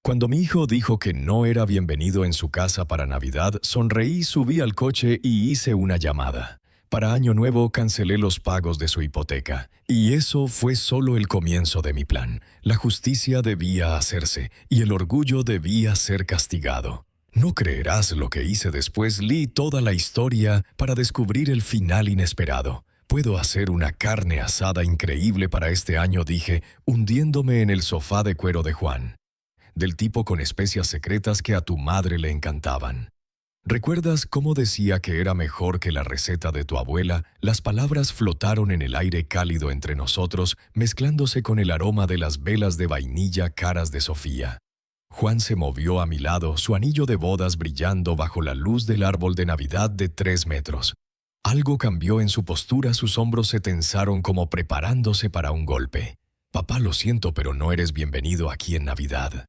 Cuando mi hijo dijo que no era bienvenido en su casa para Navidad, sonreí, subí al coche y hice una llamada. Para Año Nuevo cancelé los pagos de su hipoteca. Y eso fue solo el comienzo de mi plan. La justicia debía hacerse y el orgullo debía ser castigado. No creerás lo que hice después. Leí toda la historia para descubrir el final inesperado. Puedo hacer una carne asada increíble para este año, dije, hundiéndome en el sofá de cuero de Juan. Del tipo con especias secretas que a tu madre le encantaban. ¿Recuerdas cómo decía que era mejor que la receta de tu abuela? Las palabras flotaron en el aire cálido entre nosotros, mezclándose con el aroma de las velas de vainilla caras de Sofía. Juan se movió a mi lado, su anillo de bodas brillando bajo la luz del árbol de Navidad de 3 metros. Algo cambió en su postura, sus hombros se tensaron como preparándose para un golpe. Papá, lo siento, pero no eres bienvenido aquí en Navidad.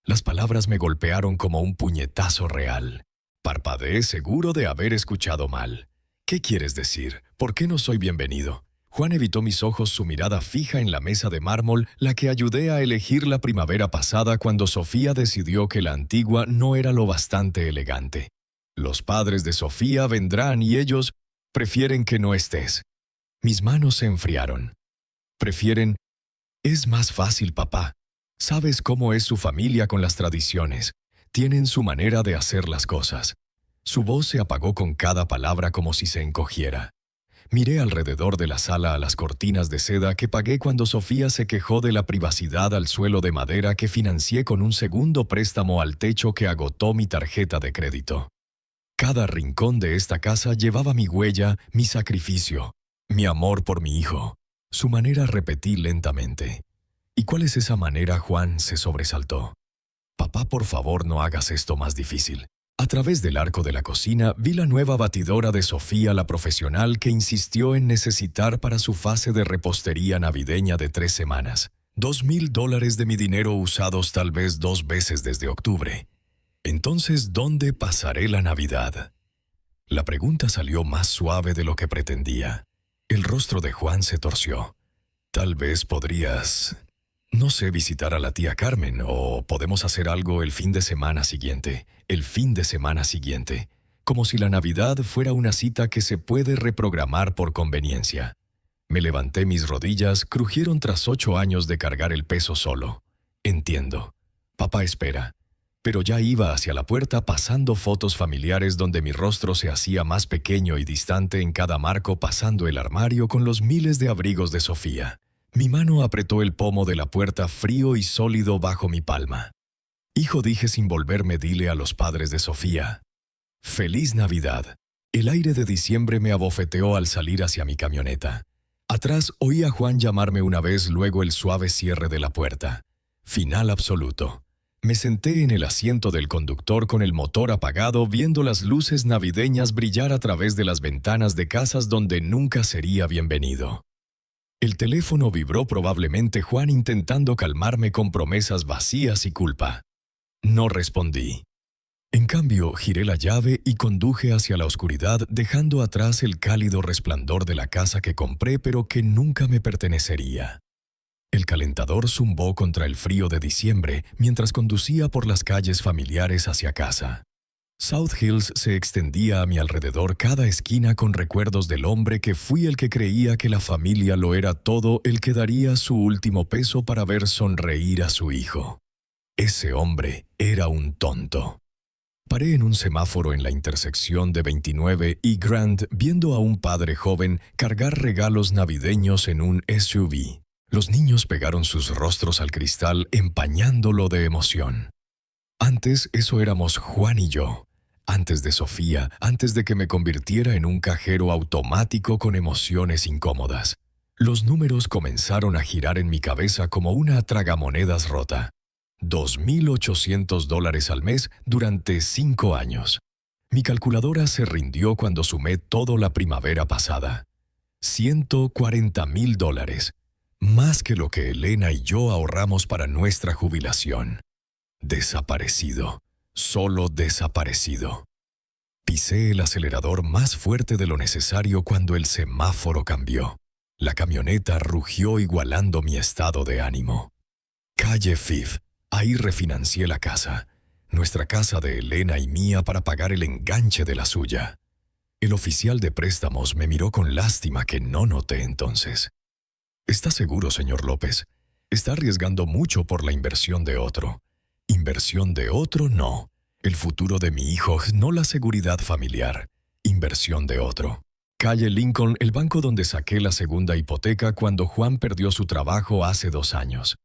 Las palabras me golpearon como un puñetazo real. Parpadeé, seguro de haber escuchado mal. ¿Qué quieres decir? ¿Por qué no soy bienvenido? Juan evitó mis ojos, su mirada fija en la mesa de mármol, la que ayudé a elegir la primavera pasada cuando Sofía decidió que la antigua no era lo bastante elegante. Los padres de Sofía vendrán y ellos prefieren que no estés. Mis manos se enfriaron. Prefieren... Es más fácil, papá. Sabes cómo es su familia con las tradiciones. Tienen su manera de hacer las cosas. Su voz se apagó con cada palabra como si se encogiera. Miré alrededor de la sala a las cortinas de seda que pagué cuando Sofía se quejó de la privacidad, al suelo de madera que financié con un segundo préstamo, al techo que agotó mi tarjeta de crédito. Cada rincón de esta casa llevaba mi huella, mi sacrificio, mi amor por mi hijo. Su manera, repetí lentamente. ¿Y cuál es esa manera, Juan? Se sobresaltó. Papá, por favor, no hagas esto más difícil. A través del arco de la cocina vi la nueva batidora de Sofía, la profesional que insistió en necesitar para su fase de repostería navideña de 3 semanas. $2,000 de mi dinero usados tal vez 2 veces desde octubre. Entonces, ¿dónde pasaré la Navidad? La pregunta salió más suave de lo que pretendía. El rostro de Juan se torció. Tal vez podrías... No sé, visitar a la tía Carmen, o podemos hacer algo el fin de semana siguiente. El fin de semana siguiente. Como si la Navidad fuera una cita que se puede reprogramar por conveniencia. Me levanté, mis rodillas crujieron tras 8 años de cargar el peso solo. Entiendo. Papá, espera. Pero ya iba hacia la puerta, pasando fotos familiares donde mi rostro se hacía más pequeño y distante en cada marco, pasando el armario con los miles de abrigos de Sofía. Mi mano apretó el pomo de la puerta, frío y sólido bajo mi palma. Hijo, dije sin volverme, dile a los padres de Sofía. ¡Feliz Navidad! El aire de diciembre me abofeteó al salir hacia mi camioneta. Atrás oí a Juan llamarme una vez, luego el suave cierre de la puerta. Final absoluto. Me senté en el asiento del conductor con el motor apagado, viendo las luces navideñas brillar a través de las ventanas de casas donde nunca sería bienvenido. El teléfono vibró, probablemente Juan intentando calmarme con promesas vacías y culpa. No respondí. En cambio, giré la llave y conduje hacia la oscuridad, dejando atrás el cálido resplandor de la casa que compré pero que nunca me pertenecería. El calentador zumbó contra el frío de diciembre mientras conducía por las calles familiares hacia casa. South Hills se extendía a mi alrededor, cada esquina con recuerdos del hombre que fui, el que creía que la familia lo era todo, el que daría su último peso para ver sonreír a su hijo. Ese hombre era un tonto. Paré en un semáforo en la intersección de 29 y Grand, viendo a un padre joven cargar regalos navideños en un SUV. Los niños pegaron sus rostros al cristal, empañándolo de emoción. Antes eso éramos Juan y yo. Antes de Sofía, antes de que me convirtiera en un cajero automático con emociones incómodas. Los números comenzaron a girar en mi cabeza como una tragamonedas rota. $2,800 al mes durante 5 años. Mi calculadora se rindió cuando sumé todo la primavera pasada. $140,000. Más que lo que Elena y yo ahorramos para nuestra jubilación. Desaparecido. Solo desaparecido. Pisé el acelerador más fuerte de lo necesario cuando el semáforo cambió. La camioneta rugió igualando mi estado de ánimo. Calle Fifth. Ahí refinancié la casa, nuestra casa de Elena y mía, para pagar el enganche de la suya. El oficial de préstamos me miró con lástima que no noté entonces. ¿Está seguro, señor López? Está arriesgando mucho por la inversión de otro. Inversión de otro, no. El futuro de mi hijo, no la seguridad familiar. Inversión de otro. Calle Lincoln, el banco donde saqué la segunda hipoteca cuando Juan perdió su trabajo hace 2 años.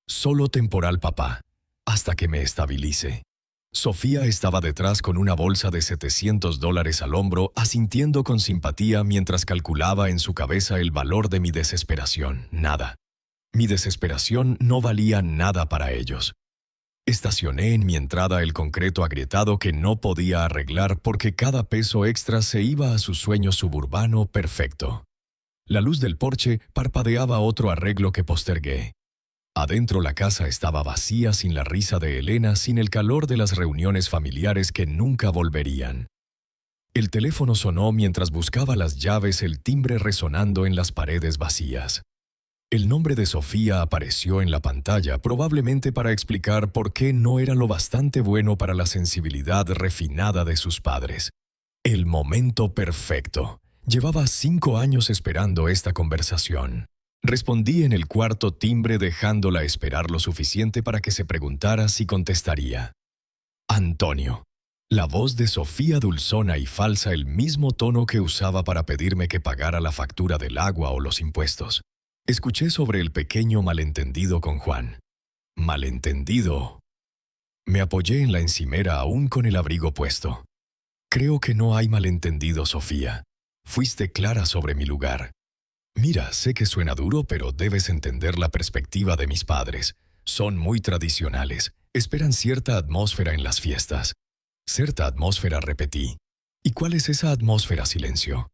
Solo temporal, papá, hasta que me estabilice. Sofía estaba detrás con una bolsa de $700 al hombro, asintiendo con simpatía mientras calculaba en su cabeza el valor de mi desesperación. Nada. Mi desesperación no valía nada para ellos. Estacioné en mi entrada el concreto agrietado que no podía arreglar porque cada peso extra se iba a su sueño suburbano perfecto. La luz del porche parpadeaba otro arreglo que postergué. Adentro la casa estaba vacía, sin la risa de Elena, sin el calor de las reuniones familiares que nunca volverían. El teléfono sonó mientras buscaba las llaves, el timbre resonando en las paredes vacías. El nombre de Sofía apareció en la pantalla, probablemente para explicar por qué no era lo bastante bueno para la sensibilidad refinada de sus padres. El momento perfecto. Llevaba 5 años esperando esta conversación. Respondí en el cuarto timbre, dejándola esperar lo suficiente para que se preguntara si contestaría. Antonio. La voz de Sofía, dulzona y falsa, el mismo tono que usaba para pedirme que pagara la factura del agua o los impuestos. Escuché sobre el pequeño malentendido con Juan. ¿Malentendido? Me apoyé en la encimera aún con el abrigo puesto. Creo que no hay malentendido, Sofía. Fuiste clara sobre mi lugar. Mira, sé que suena duro, pero debes entender la perspectiva de mis padres. Son muy tradicionales. Esperan cierta atmósfera en las fiestas. Cierta atmósfera, repetí. ¿Y cuál es esa atmósfera? Silencio.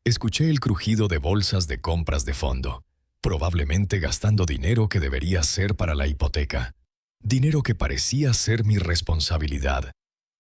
Escuché el crujido de bolsas de compras de fondo. Probablemente gastando dinero que debería ser para la hipoteca. Dinero que parecía ser mi responsabilidad.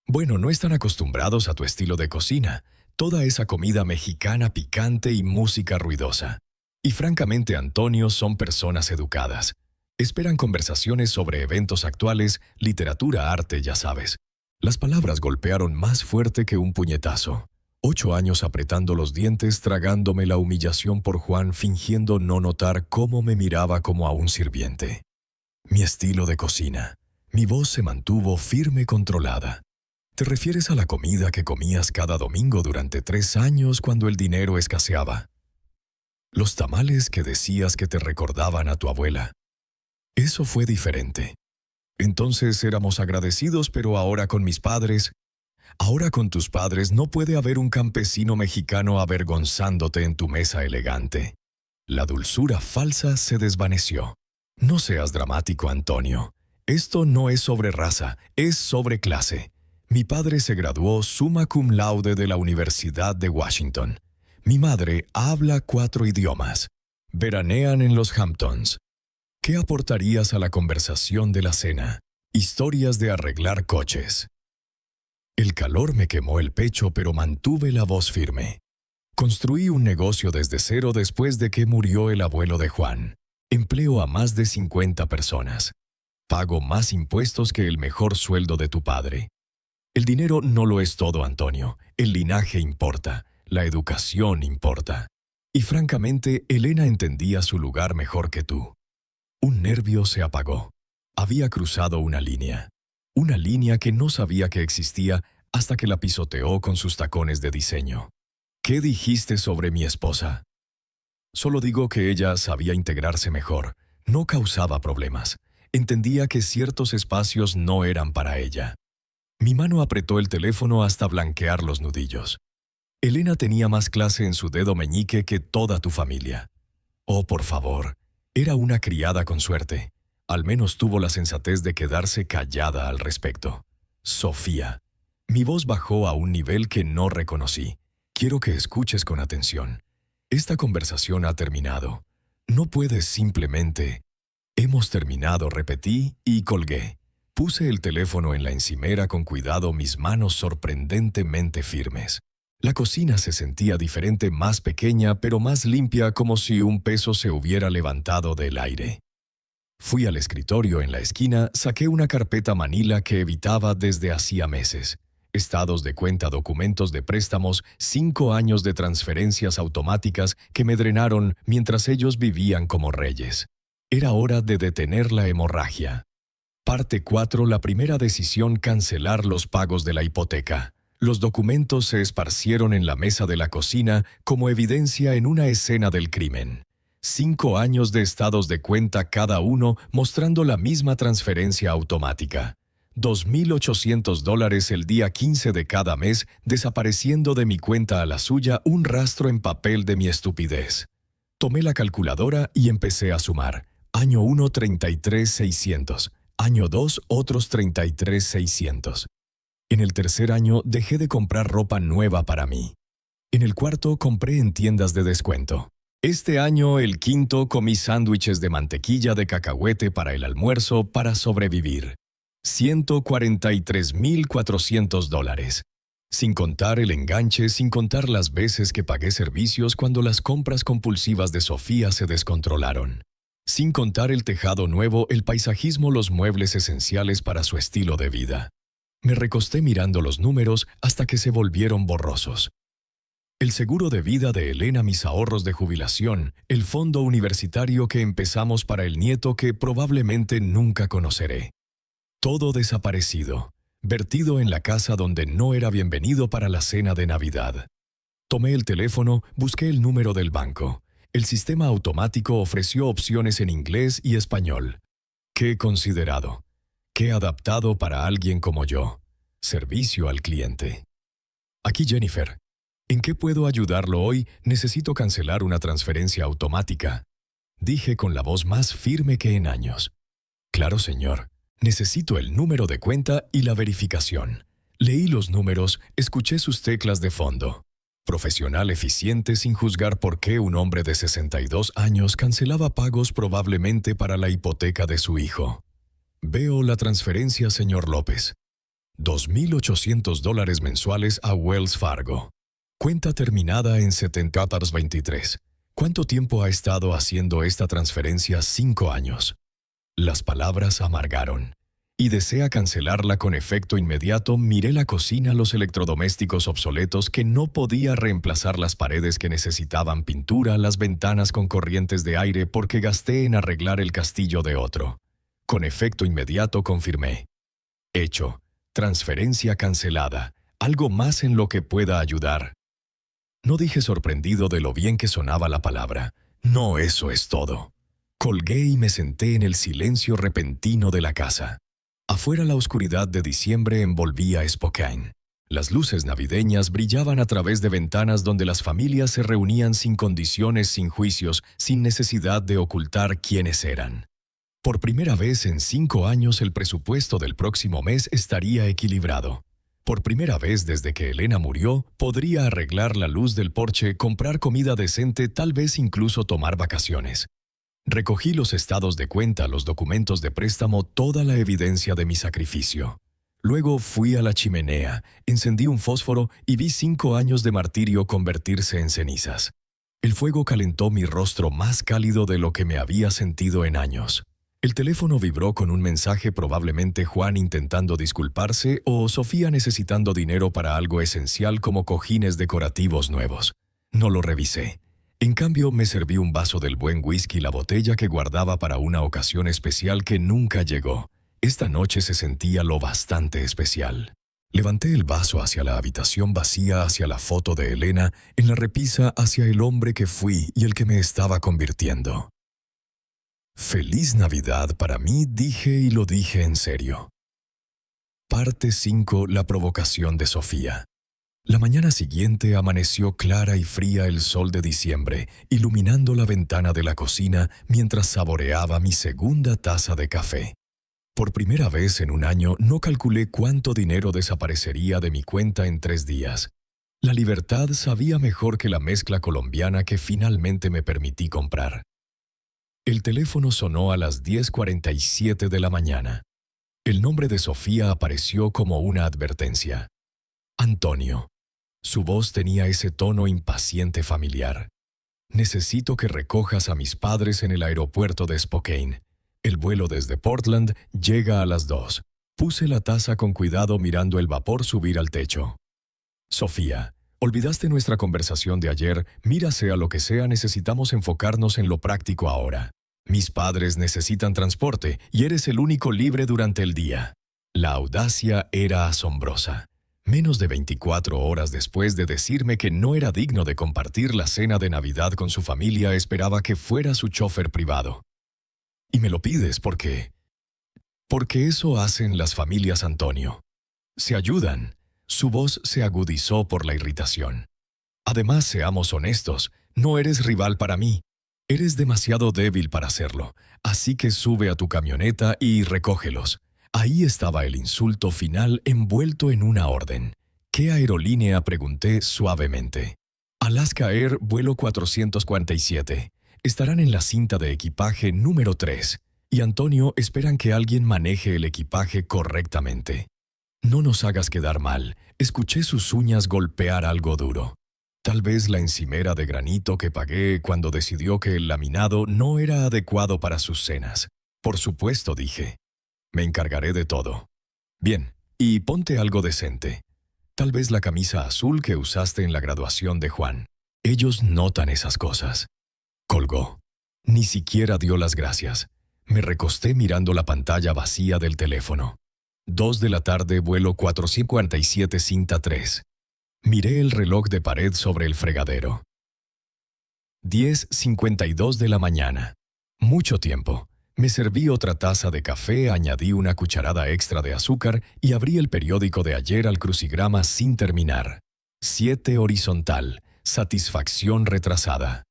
Bueno, no están acostumbrados a tu estilo de cocina. Toda esa comida mexicana picante y música ruidosa. Y francamente, Antonio, son personas educadas. Esperan conversaciones sobre eventos actuales, literatura, arte, ya sabes. Las palabras golpearon más fuerte que un puñetazo. 8 años apretando los dientes, tragándome la humillación por Juan, fingiendo no notar cómo me miraba como a un sirviente. Mi estilo de cocina. Mi voz se mantuvo firme, controlada. ¿Te refieres a la comida que comías cada domingo durante 3 años cuando el dinero escaseaba? Los tamales que decías que te recordaban a tu abuela. Eso fue diferente. Entonces éramos agradecidos, pero ahora con mis padres... Ahora con tus padres no puede haber un campesino mexicano avergonzándote en tu mesa elegante. La dulzura falsa se desvaneció. No seas dramático, Antonio. Esto no es sobre raza, es sobre clase. Mi padre se graduó summa cum laude de la Universidad de Washington. Mi madre habla 4 idiomas. Veranean en los Hamptons. ¿Qué aportarías a la conversación de la cena? Historias de arreglar coches. El calor me quemó el pecho, pero mantuve la voz firme. Construí un negocio desde cero después de que murió el abuelo de Juan. Empleo a más de 50 personas. Pago más impuestos que el mejor sueldo de tu padre. El dinero no lo es todo, Antonio. El linaje importa. La educación importa. Y francamente, Elena entendía su lugar mejor que tú. Un nervio se apagó. Había cruzado una línea. Una línea que no sabía que existía hasta que la pisoteó con sus tacones de diseño. ¿Qué dijiste sobre mi esposa? Solo digo que ella sabía integrarse mejor. No causaba problemas. Entendía que ciertos espacios no eran para ella. Mi mano apretó el teléfono hasta blanquear los nudillos. Elena tenía más clase en su dedo meñique que toda tu familia. Oh, por favor. Era una criada con suerte. Al menos tuvo la sensatez de quedarse callada al respecto. Sofía. Mi voz bajó a un nivel que no reconocí. Quiero que escuches con atención. Esta conversación ha terminado. No puedes simplemente... Hemos terminado, repetí y colgué. Puse el teléfono en la encimera con cuidado, mis manos sorprendentemente firmes. La cocina se sentía diferente, más pequeña, pero más limpia, como si un peso se hubiera levantado del aire. Fui al escritorio en la esquina, saqué una carpeta manila que evitaba desde hacía meses. Estados de cuenta, documentos de préstamos, 5 años de transferencias automáticas que me drenaron mientras ellos vivían como reyes. Era hora de detener la hemorragia. Parte 4. La primera decisión: cancelar los pagos de la hipoteca. Los documentos se esparcieron en la mesa de la cocina como evidencia en una escena del crimen. 5 años de estados de cuenta cada uno mostrando la misma transferencia automática. $2,800 el día 15 de cada mes, desapareciendo de mi cuenta a la suya un rastro en papel de mi estupidez. Tomé la calculadora y empecé a sumar. Año 1, 33,600. Año 2, otros 33,600. En el tercer año dejé de comprar ropa nueva para mí. En el cuarto compré en tiendas de descuento. Este año, el quinto, comí sándwiches de mantequilla de cacahuete para el almuerzo para sobrevivir. $143,400. Sin contar el enganche, sin contar las veces que pagué servicios cuando las compras compulsivas de Sofía se descontrolaron. Sin contar el tejado nuevo, el paisajismo, los muebles esenciales para su estilo de vida. Me recosté mirando los números hasta que se volvieron borrosos. El seguro de vida de Elena, mis ahorros de jubilación, el fondo universitario que empezamos para el nieto que probablemente nunca conoceré. Todo desaparecido, vertido en la casa donde no era bienvenido para la cena de Navidad. Tomé el teléfono, busqué el número del banco. El sistema automático ofreció opciones en inglés y español. Qué considerado, qué adaptado para alguien como yo. Servicio al cliente. Aquí Jennifer. ¿En qué puedo ayudarlo hoy? Necesito cancelar una transferencia automática. Dije con la voz más firme que en años. Claro, señor. Necesito el número de cuenta y la verificación. Leí los números, escuché sus teclas de fondo. Profesional eficiente sin juzgar por qué un hombre de 62 años cancelaba pagos probablemente para la hipoteca de su hijo. Veo la transferencia, señor López. $2,800 mensuales a Wells Fargo. Cuenta terminada en 7423. ¿Cuánto tiempo ha estado haciendo esta transferencia? 5 años. Las palabras amargaron. Y desea cancelarla con efecto inmediato. Miré la cocina, los electrodomésticos obsoletos que no podía reemplazar, las paredes que necesitaban pintura, las ventanas con corrientes de aire porque gasté en arreglar el castillo de otro. Con efecto inmediato confirmé. Hecho. Transferencia cancelada. ¿Algo más en lo que pueda ayudar? No dije, sorprendido de lo bien que sonaba la palabra. No, eso es todo. Colgué y me senté en el silencio repentino de la casa. Afuera la oscuridad de diciembre envolvía Spokane. Las luces navideñas brillaban a través de ventanas donde las familias se reunían sin condiciones, sin juicios, sin necesidad de ocultar quiénes eran. Por primera vez en 5 años el presupuesto del próximo mes estaría equilibrado. Por primera vez desde que Elena murió, podría arreglar la luz del porche, comprar comida decente, tal vez incluso tomar vacaciones. Recogí los estados de cuenta, los documentos de préstamo, toda la evidencia de mi sacrificio. Luego fui a la chimenea, encendí un fósforo y vi 5 años de martirio convertirse en cenizas. El fuego calentó mi rostro más cálido de lo que me había sentido en años. El teléfono vibró con un mensaje, probablemente Juan intentando disculparse o Sofía necesitando dinero para algo esencial como cojines decorativos nuevos. No lo revisé. En cambio, me serví un vaso del buen whisky, la botella que guardaba para una ocasión especial que nunca llegó. Esta noche se sentía lo bastante especial. Levanté el vaso hacia la habitación vacía, hacia la foto de Elena, en la repisa hacia el hombre que fui y el que me estaba convirtiendo. Feliz Navidad para mí, dije, y lo dije en serio. Parte 5. La provocación de Sofía. La mañana siguiente amaneció clara y fría, el sol de diciembre, iluminando la ventana de la cocina mientras saboreaba mi segunda taza de café. Por primera vez en un año no calculé cuánto dinero desaparecería de mi cuenta en 3 días. La libertad sabía mejor que la mezcla colombiana que finalmente me permití comprar. El teléfono sonó a las 10:47 de la mañana. El nombre de Sofía apareció como una advertencia. Antonio. Su voz tenía ese tono impaciente familiar. Necesito que recojas a mis padres en el aeropuerto de Spokane. El vuelo desde Portland llega a las 2. Puse la taza con cuidado mirando el vapor subir al techo. Sofía, olvidaste nuestra conversación de ayer. Mira, sea lo que sea, necesitamos enfocarnos en lo práctico ahora. Mis padres necesitan transporte y eres el único libre durante el día. La audacia era asombrosa. Menos de 24 horas después de decirme que no era digno de compartir la cena de Navidad con su familia, esperaba que fuera su chofer privado. Y me lo pides porque eso hacen las familias, Antonio. Se ayudan. Su voz se agudizó por la irritación. Además, seamos honestos, no eres rival para mí. Eres demasiado débil para hacerlo, así que sube a tu camioneta y recógelos. Ahí estaba el insulto final envuelto en una orden. ¿Qué aerolínea?, pregunté suavemente. Alaska Air, vuelo 447. Estarán en la cinta de equipaje número 3. Y Antonio, esperan que alguien maneje el equipaje correctamente. No nos hagas quedar mal. Escuché sus uñas golpear algo duro. Tal vez la encimera de granito que pagué cuando decidió que el laminado no era adecuado para sus cenas. Por supuesto, dije. Me encargaré de todo. Bien, y ponte algo decente. Tal vez la camisa azul que usaste en la graduación de Juan. Ellos notan esas cosas. Colgó. Ni siquiera dio las gracias. Me recosté mirando la pantalla vacía del teléfono. 2 de la tarde, vuelo 447, cinta 3. Miré el reloj de pared sobre el fregadero. 10:52 de la mañana. Mucho tiempo. Me serví otra taza de café, añadí una cucharada extra de azúcar y abrí el periódico de ayer al crucigrama sin terminar. 7 horizontal. Satisfacción retrasada.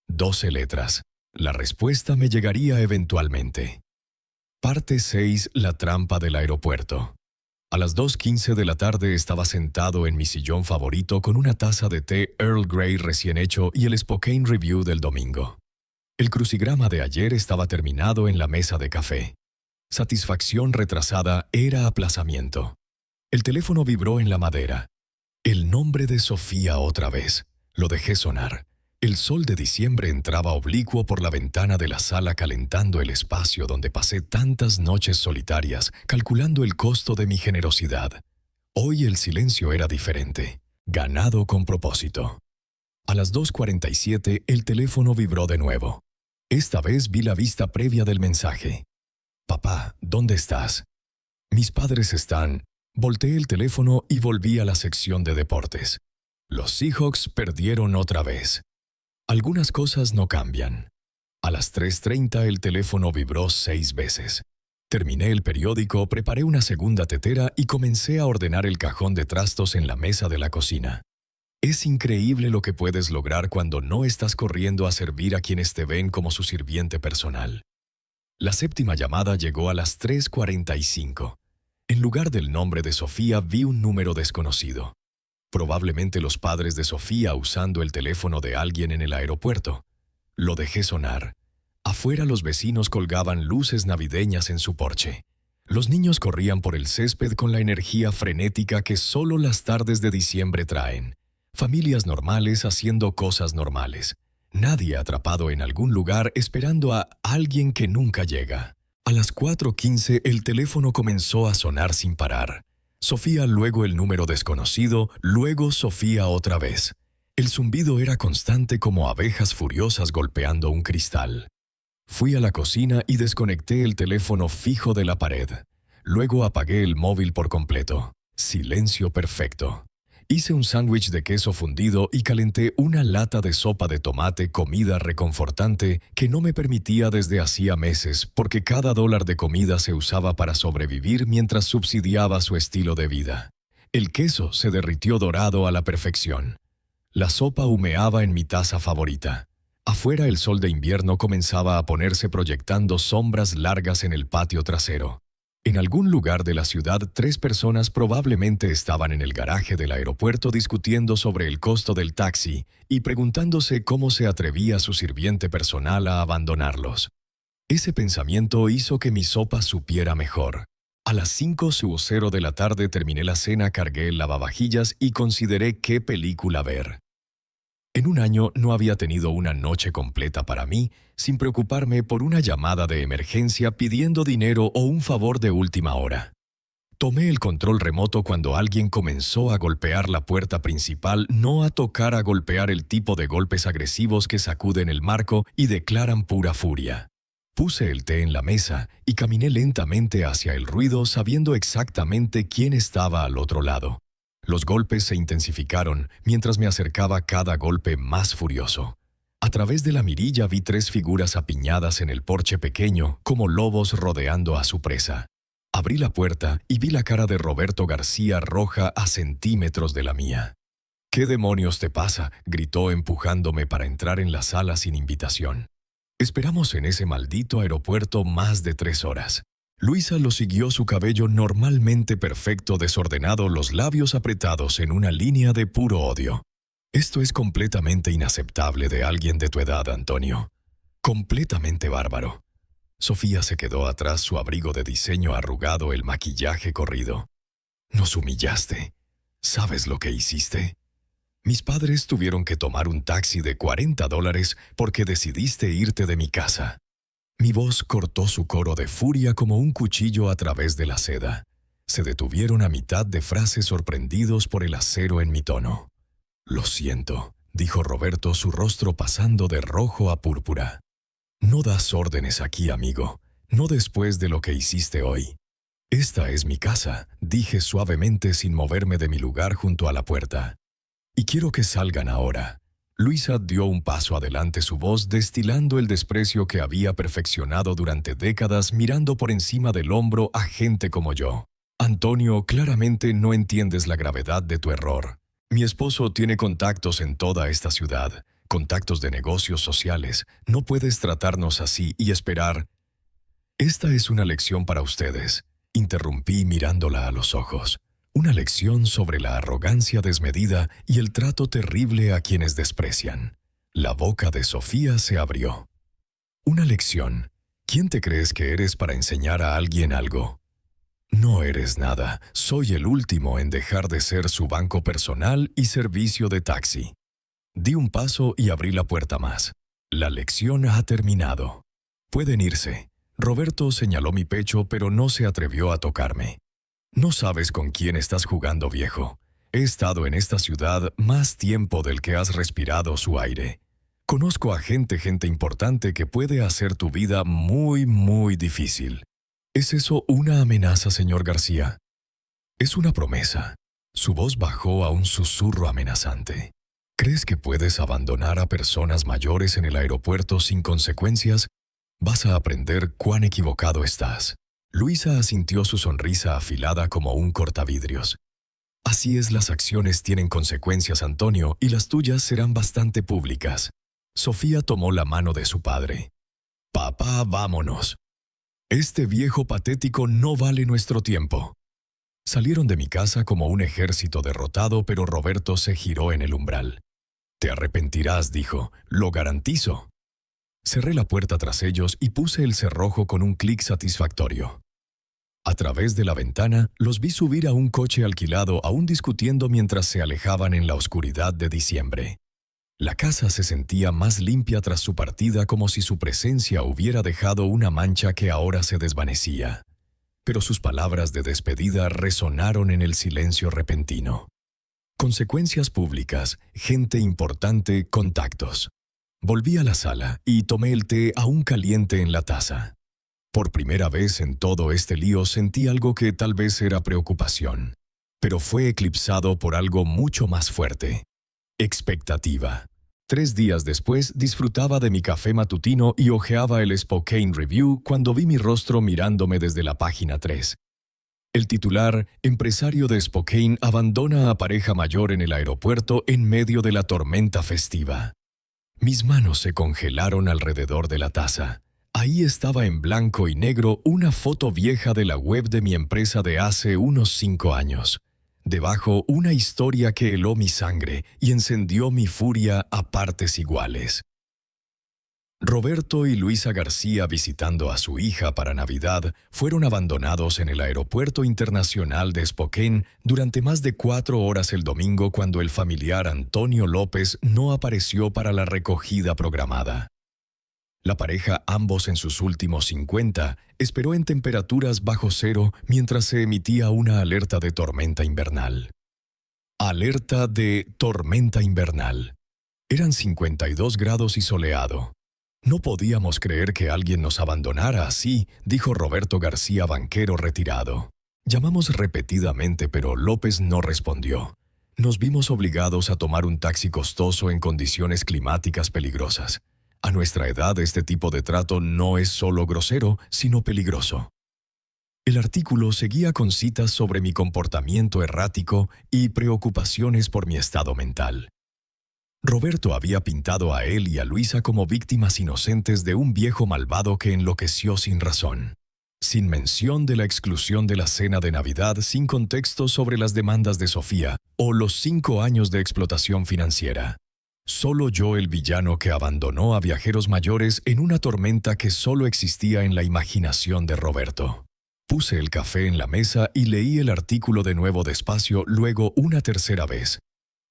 12 letras. La respuesta me llegaría eventualmente. Parte 6. La trampa del aeropuerto. A las 2:15 de la tarde estaba sentado en mi sillón favorito con una taza de té Earl Grey recién hecho y el Spokane Review del domingo. El crucigrama de ayer estaba terminado en la mesa de café. Satisfacción retrasada era aplazamiento. El teléfono vibró en la madera. El nombre de Sofía otra vez. Lo dejé sonar. El sol de diciembre entraba oblicuo por la ventana de la sala calentando el espacio donde pasé tantas noches solitarias, calculando el costo de mi generosidad. Hoy el silencio era diferente, ganado con propósito. A las 2:47 el teléfono vibró de nuevo. Esta vez vi la vista previa del mensaje. «Papá, ¿dónde estás?» «Mis padres están...» Volteé el teléfono y volví a la sección de deportes. Los Seahawks perdieron otra vez. Algunas cosas no cambian. A las 3:30 el teléfono vibró 6 veces. Terminé el periódico, preparé una segunda tetera y comencé a ordenar el cajón de trastos en la mesa de la cocina. Es increíble lo que puedes lograr cuando no estás corriendo a servir a quienes te ven como su sirviente personal. La séptima llamada llegó a las 3:45. En lugar del nombre de Sofía vi un número desconocido. Probablemente los padres de Sofía usando el teléfono de alguien en el aeropuerto. Lo dejé sonar. Afuera los vecinos colgaban luces navideñas en su porche. Los niños corrían por el césped con la energía frenética que solo las tardes de diciembre traen. Familias normales haciendo cosas normales. Nadie atrapado en algún lugar esperando a alguien que nunca llega. A las 4:15 el teléfono comenzó a sonar sin parar. Sofía, luego el número desconocido, luego Sofía otra vez. El zumbido era constante como abejas furiosas golpeando un cristal. Fui a la cocina y desconecté el teléfono fijo de la pared. Luego apagué el móvil por completo. Silencio perfecto. Hice un sándwich de queso fundido y calenté una lata de sopa de tomate, comida reconfortante que no me permitía desde hacía meses porque cada $1 de comida se usaba para sobrevivir mientras subsidiaba su estilo de vida. El queso se derritió dorado a la perfección. La sopa humeaba en mi taza favorita. Afuera el sol de invierno comenzaba a ponerse proyectando sombras largas en el patio trasero. En algún lugar de la ciudad, 3 personas probablemente estaban en el garaje del aeropuerto discutiendo sobre el costo del taxi y preguntándose cómo se atrevía su sirviente personal a abandonarlos. Ese pensamiento hizo que mi sopa supiera mejor. A las 5:00 de la tarde terminé la cena, cargué el lavavajillas y consideré qué película ver. En un año no había tenido una noche completa para mí sin preocuparme por una llamada de emergencia pidiendo dinero o un favor de última hora. Tomé el control remoto cuando alguien comenzó a golpear la puerta principal, no a tocar a golpear el tipo de golpes agresivos que sacuden el marco y declaran pura furia. Puse el té en la mesa y caminé lentamente hacia el ruido sabiendo exactamente quién estaba al otro lado. Los golpes se intensificaron mientras me acercaba cada golpe más furioso. A través de la mirilla vi 3 figuras apiñadas en el porche pequeño, como lobos rodeando a su presa. Abrí la puerta y vi la cara de Roberto García roja a centímetros de la mía. «¿Qué demonios te pasa?», gritó empujándome para entrar en la sala sin invitación. Esperamos en ese maldito aeropuerto más de 3 horas. Luisa lo siguió, su cabello normalmente perfecto desordenado, los labios apretados en una línea de puro odio. «Esto es completamente inaceptable de alguien de tu edad, Antonio. Completamente bárbaro». Sofía se quedó atrás, su abrigo de diseño arrugado, el maquillaje corrido. «Nos humillaste. ¿Sabes lo que hiciste? Mis padres tuvieron que tomar un taxi de $40 porque decidiste irte de mi casa». Mi voz cortó su coro de furia como un cuchillo a través de la seda. Se detuvieron a mitad de frase, sorprendidos por el acero en mi tono. «Lo siento», dijo Roberto, su rostro pasando de rojo a púrpura. «No das órdenes aquí, amigo. No después de lo que hiciste hoy». «Esta es mi casa», dije suavemente sin moverme de mi lugar junto a la puerta. «Y quiero que salgan ahora». Luisa dio un paso adelante, su voz destilando el desprecio que había perfeccionado durante décadas, mirando por encima del hombro a gente como yo. «Antonio, claramente no entiendes la gravedad de tu error. Mi esposo tiene contactos en toda esta ciudad, contactos de negocios sociales. No puedes tratarnos así y esperar». «Esta es una lección para ustedes», interrumpí mirándola a los ojos. «Una lección sobre la arrogancia desmedida y el trato terrible a quienes desprecian». La boca de Sofía se abrió. «¿Una lección? ¿Quién te crees que eres para enseñar a alguien algo? No eres nada. Soy el último en dejar de ser su banco personal y servicio de taxi». Di un paso y abrí la puerta más. «La lección ha terminado. Pueden irse». Roberto señaló mi pecho, pero no se atrevió a tocarme. «No sabes con quién estás jugando, viejo. He estado en esta ciudad más tiempo del que has respirado su aire. Conozco a gente importante que puede hacer tu vida muy, muy difícil». «¿Es eso una amenaza, señor García?» «Es una promesa». Su voz bajó a un susurro amenazante. «¿Crees que puedes abandonar a personas mayores en el aeropuerto sin consecuencias? Vas a aprender cuán equivocado estás». Luisa asintió, su sonrisa afilada como un cortavidrios. «Así es, las acciones tienen consecuencias, Antonio, y las tuyas serán bastante públicas». Sofía tomó la mano de su padre. «Papá, vámonos. Este viejo patético no vale nuestro tiempo». Salieron de mi casa como un ejército derrotado, pero Roberto se giró en el umbral. «Te arrepentirás», dijo, «lo garantizo». Cerré la puerta tras ellos y puse el cerrojo con un clic satisfactorio. A través de la ventana, los vi subir a un coche alquilado, aún discutiendo mientras se alejaban en la oscuridad de diciembre. La casa se sentía más limpia tras su partida, como si su presencia hubiera dejado una mancha que ahora se desvanecía. Pero sus palabras de despedida resonaron en el silencio repentino. Consecuencias públicas, gente importante, contactos. Volví a la sala y tomé el té aún caliente en la taza. Por primera vez en todo este lío sentí algo que tal vez era preocupación, pero fue eclipsado por algo mucho más fuerte: expectativa. 3 días después disfrutaba de mi café matutino y hojeaba el Spokane Review cuando vi mi rostro mirándome desde la página 3. El titular: «Empresario de Spokane abandona a pareja mayor en el aeropuerto en medio de la tormenta festiva». Mis manos se congelaron alrededor de la taza. Ahí estaba en blanco y negro una foto vieja de la web de mi empresa de hace unos 5 años. Debajo, una historia que heló mi sangre y encendió mi furia a partes iguales. Roberto y Luisa García, visitando a su hija para Navidad, fueron abandonados en el Aeropuerto Internacional de Spokane durante más de 4 horas el domingo cuando el familiar Antonio López no apareció para la recogida programada. La pareja, ambos en sus últimos 50, esperó en temperaturas bajo cero mientras se emitía una alerta de tormenta invernal. Alerta de tormenta invernal. Eran 52 grados y soleado. No podíamos creer que alguien nos abandonara así, dijo Roberto García, banquero retirado. Llamamos repetidamente, pero López no respondió. Nos vimos obligados a tomar un taxi costoso en condiciones climáticas peligrosas. A nuestra edad, este tipo de trato no es solo grosero, sino peligroso. El artículo seguía con citas sobre mi comportamiento errático y preocupaciones por mi estado mental. Roberto había pintado a él y a Luisa como víctimas inocentes de un viejo malvado que enloqueció sin razón. Sin mención de la exclusión de la cena de Navidad, sin contexto sobre las demandas de Sofía o los 5 años de explotación financiera. Solo yo, el villano que abandonó a viajeros mayores en una tormenta que solo existía en la imaginación de Roberto. Puse el café en la mesa y leí el artículo de nuevo despacio, luego una tercera vez.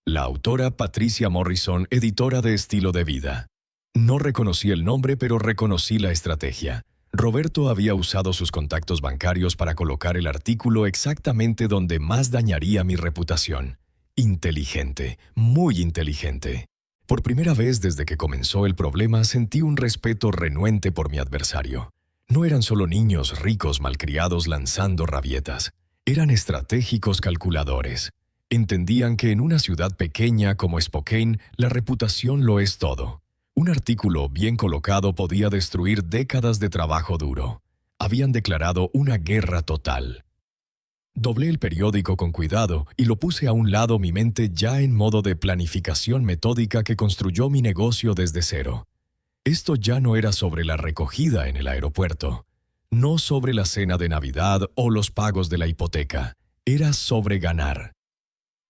La autora Patricia Morrison, editora de Estilo de Vida. No reconocí el nombre, pero reconocí la estrategia. Roberto había usado sus contactos bancarios para colocar el artículo exactamente donde más dañaría mi reputación. Inteligente, muy inteligente. Por primera vez desde que comenzó el problema sentí un respeto renuente por mi adversario. No eran solo niños ricos malcriados lanzando rabietas. Eran estratégicos calculadores. Entendían que en una ciudad pequeña como Spokane, la reputación lo es todo. Un artículo bien colocado podía destruir décadas de trabajo duro. Habían declarado una guerra total. Doblé el periódico con cuidado y lo puse a un lado, mi mente ya en modo de planificación metódica que construyó mi negocio desde cero. Esto ya no era sobre la recogida en el aeropuerto, no sobre la cena de Navidad o los pagos de la hipoteca. Era sobre ganar.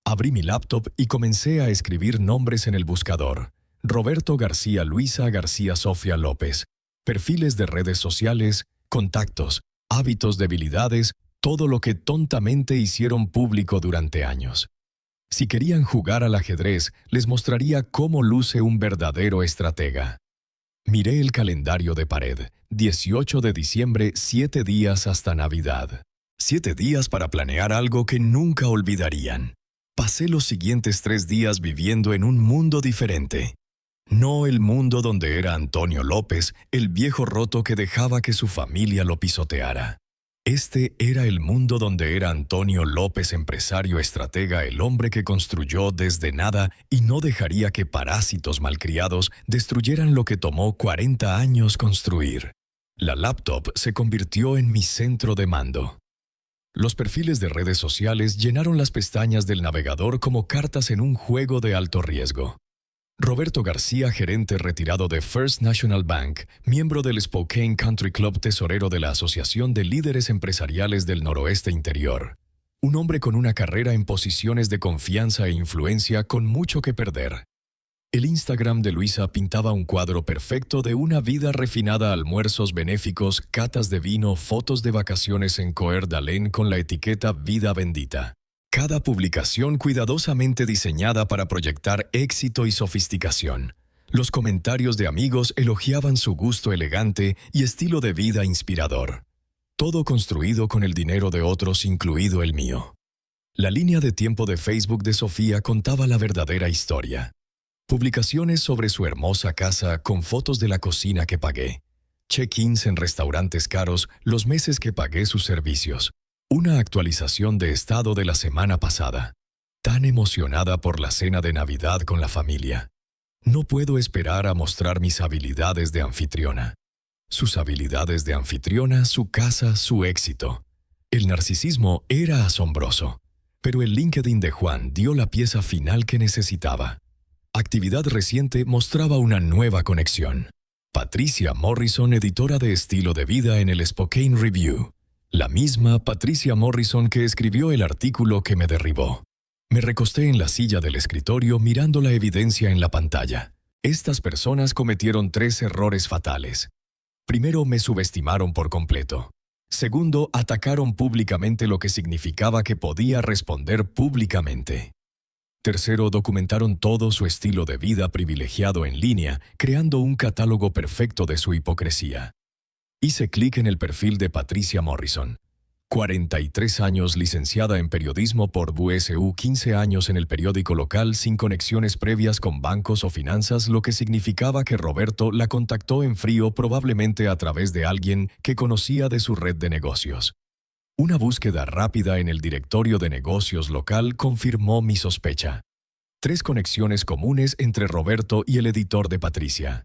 Abrí mi laptop y comencé a escribir nombres en el buscador. Roberto García, Luisa García, Sofía López. Perfiles de redes sociales, contactos, hábitos, debilidades, todo lo que tontamente hicieron público durante años. Si querían jugar al ajedrez, les mostraría cómo luce un verdadero estratega. Miré el calendario de pared. 18 de diciembre, 7 días hasta Navidad. 7 días para planear algo que nunca olvidarían. Pasé los siguientes 3 días viviendo en un mundo diferente. No el mundo donde era Antonio López, el viejo roto que dejaba que su familia lo pisoteara. Este era el mundo donde era Antonio López, empresario estratega, el hombre que construyó desde nada y no dejaría que parásitos malcriados destruyeran lo que tomó 40 años construir. La laptop se convirtió en mi centro de mando. Los perfiles de redes sociales llenaron las pestañas del navegador como cartas en un juego de alto riesgo. Roberto García, gerente retirado de First National Bank, miembro del Spokane Country Club, tesorero de la Asociación de Líderes Empresariales del Noroeste Interior. Un hombre con una carrera en posiciones de confianza e influencia con mucho que perder. El Instagram de Luisa pintaba un cuadro perfecto de una vida refinada: almuerzos benéficos, catas de vino, fotos de vacaciones en Coeur d'Alene con la etiqueta Vida Bendita. Cada publicación cuidadosamente diseñada para proyectar éxito y sofisticación. Los comentarios de amigos elogiaban su gusto elegante y estilo de vida inspirador. Todo construido con el dinero de otros, incluido el mío. La línea de tiempo de Facebook de Sofía contaba la verdadera historia. Publicaciones sobre su hermosa casa con fotos de la cocina que pagué. Check-ins en restaurantes caros, los meses que pagué sus servicios. Una actualización de estado de la semana pasada. Tan emocionada por la cena de Navidad con la familia. No puedo esperar a mostrar mis habilidades de anfitriona. Sus habilidades de anfitriona, su casa, su éxito. El narcisismo era asombroso, pero el LinkedIn de Juan dio la pieza final que necesitaba. Actividad reciente mostraba una nueva conexión. Patricia Morrison, editora de Estilo de Vida en el Spokane Review. La misma Patricia Morrison que escribió el artículo que me derribó. Me recosté en la silla del escritorio mirando la evidencia en la pantalla. Estas personas cometieron 3 errores fatales. Primero, me subestimaron por completo. Segundo, atacaron públicamente lo que significaba que podía responder públicamente. Tercero, documentaron todo su estilo de vida privilegiado en línea, creando un catálogo perfecto de su hipocresía. Hice clic en el perfil de Patricia Morrison. 43 años, licenciada en periodismo por WSU, 15 años en el periódico local sin conexiones previas con bancos o finanzas, lo que significaba que Roberto la contactó en frío, probablemente a través de alguien que conocía de su red de negocios. Una búsqueda rápida en el directorio de negocios local confirmó mi sospecha. 3 conexiones comunes entre Roberto y el editor de Patricia.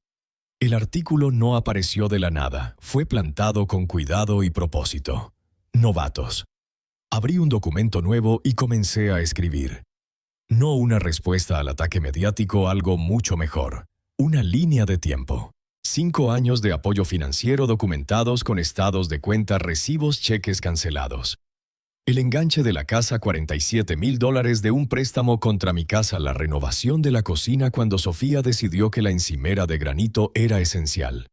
El artículo no apareció de la nada, fue plantado con cuidado y propósito. Novatos. Abrí un documento nuevo y comencé a escribir. No una respuesta al ataque mediático, algo mucho mejor. Una línea de tiempo. 5 años de apoyo financiero documentados con estados de cuenta, recibos, cheques cancelados. El enganche de la casa, $47,000 de un préstamo contra mi casa, la renovación de la cocina cuando Sofía decidió que la encimera de granito era esencial.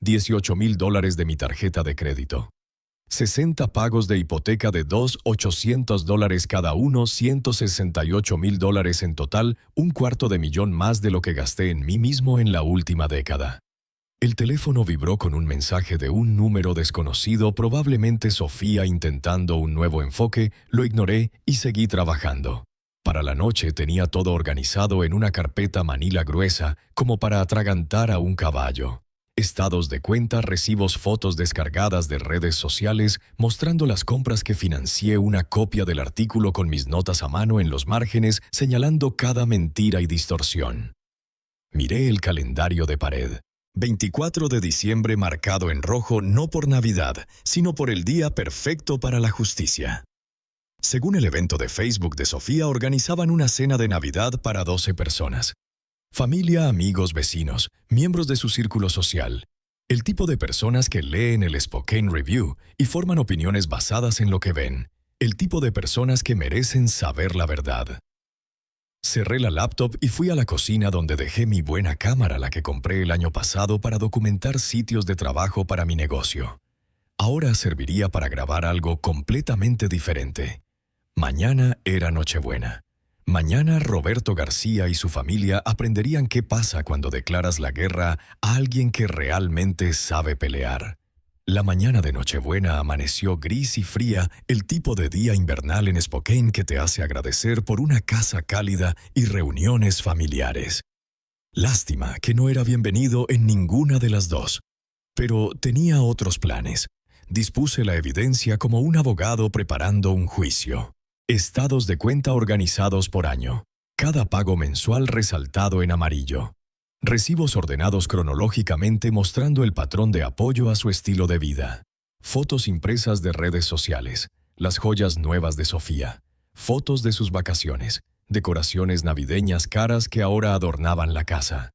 $18,000 de mi tarjeta de crédito. 60 pagos de hipoteca de $2,800 cada uno, $168,000 en total, $250,000 más de lo que gasté en mí mismo en la última década. El teléfono vibró con un mensaje de un número desconocido, probablemente Sofía intentando un nuevo enfoque. Lo ignoré y seguí trabajando. Para la noche tenía todo organizado en una carpeta manila gruesa, como para atragantar a un caballo. Estados de cuenta, recibos, fotos descargadas de redes sociales, mostrando las compras que financié, una copia del artículo con mis notas a mano en los márgenes, señalando cada mentira y distorsión. Miré el calendario de pared. 24 de diciembre marcado en rojo, no por Navidad, sino por el día perfecto para la justicia. Según el evento de Facebook de Sofía, organizaban una cena de Navidad para 12 personas. Familia, amigos, vecinos, miembros de su círculo social. El tipo de personas que leen el Spokane Review y forman opiniones basadas en lo que ven. El tipo de personas que merecen saber la verdad. Cerré la laptop y fui a la cocina, donde dejé mi buena cámara, la que compré el año pasado para documentar sitios de trabajo para mi negocio. Ahora serviría para grabar algo completamente diferente. Mañana era Nochebuena. Mañana Roberto García y su familia aprenderían qué pasa cuando declaras la guerra a alguien que realmente sabe pelear. La mañana de Nochebuena amaneció gris y fría, el tipo de día invernal en Spokane que te hace agradecer por una casa cálida y reuniones familiares. Lástima que no era bienvenido en ninguna de las dos. Pero tenía otros planes. Dispuse la evidencia como un abogado preparando un juicio. Estados de cuenta organizados por año. Cada pago mensual resaltado en amarillo. Recibos ordenados cronológicamente mostrando el patrón de apoyo a su estilo de vida. Fotos impresas de redes sociales. Las joyas nuevas de Sofía. Fotos de sus vacaciones. Decoraciones navideñas caras que ahora adornaban la casa.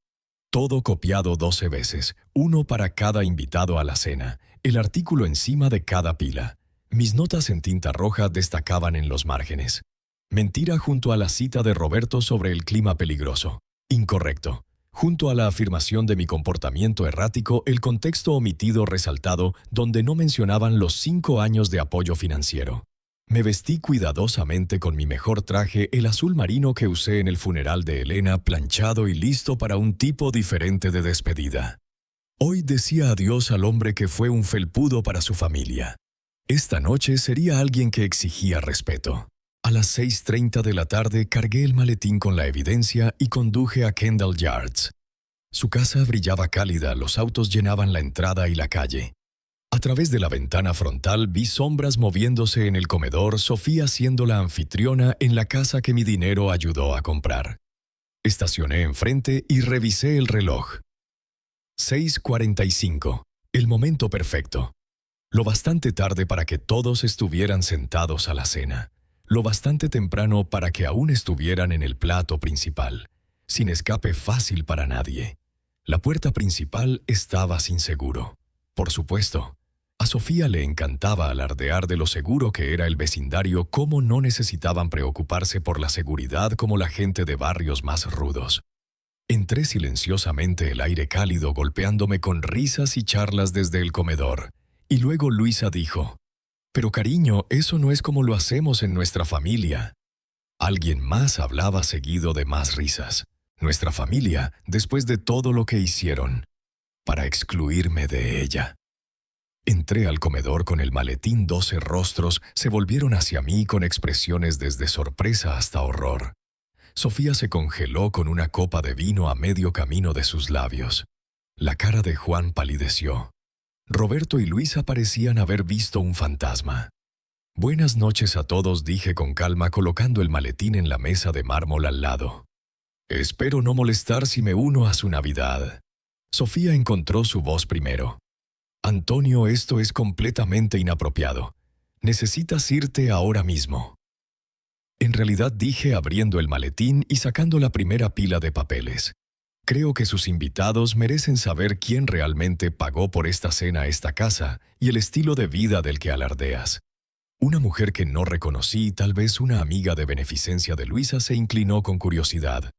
Todo copiado 12 veces, uno para cada invitado a la cena. El artículo encima de cada pila. Mis notas en tinta roja destacaban en los márgenes. Mentira junto a la cita de Roberto sobre el clima peligroso. Incorrecto. Junto a la afirmación de mi comportamiento errático, el contexto omitido resaltado, donde no mencionaban los 5 años de apoyo financiero. Me vestí cuidadosamente con mi mejor traje, el azul marino que usé en el funeral de Elena, planchado y listo para un tipo diferente de despedida. Hoy decía adiós al hombre que fue un felpudo para su familia. Esta noche sería alguien que exigía respeto. A las 6:30 de la tarde cargué el maletín con la evidencia y conduje a Kendall Yards. Su casa brillaba cálida, los autos llenaban la entrada y la calle. A través de la ventana frontal vi sombras moviéndose en el comedor, Sofía siendo la anfitriona en la casa que mi dinero ayudó a comprar. Estacioné enfrente y revisé el reloj. 6:45, el momento perfecto. Lo bastante tarde para que todos estuvieran sentados a la cena. Lo bastante temprano para que aún estuvieran en el plato principal. Sin escape fácil para nadie. La puerta principal estaba sin seguro. Por supuesto, a Sofía le encantaba alardear de lo seguro que era el vecindario, cómo no necesitaban preocuparse por la seguridad como la gente de barrios más rudos. Entré silenciosamente, el aire cálido golpeándome con risas y charlas desde el comedor. Y luego Luisa dijo: «Pero cariño, eso no es como lo hacemos en nuestra familia». Alguien más hablaba seguido de más risas. Nuestra familia, después de todo lo que hicieron, para excluirme de ella. Entré al comedor con el maletín. 12 rostros se volvieron hacia mí con expresiones desde sorpresa hasta horror. Sofía se congeló con una copa de vino a medio camino de sus labios. La cara de Juan palideció. Roberto y Luisa parecían haber visto un fantasma. «Buenas noches a todos», dije con calma, colocando el maletín en la mesa de mármol al lado. «Espero no molestar si me uno a su Navidad». Sofía encontró su voz primero. «Antonio, esto es completamente inapropiado. Necesitas irte ahora mismo». En realidad, dije, abriendo el maletín y sacando la primera pila de papeles. «Creo que sus invitados merecen saber quién realmente pagó por esta cena a esta casa y el estilo de vida del que alardeas». Una mujer que no reconocí, tal vez una amiga de beneficencia de Luisa, se inclinó con curiosidad.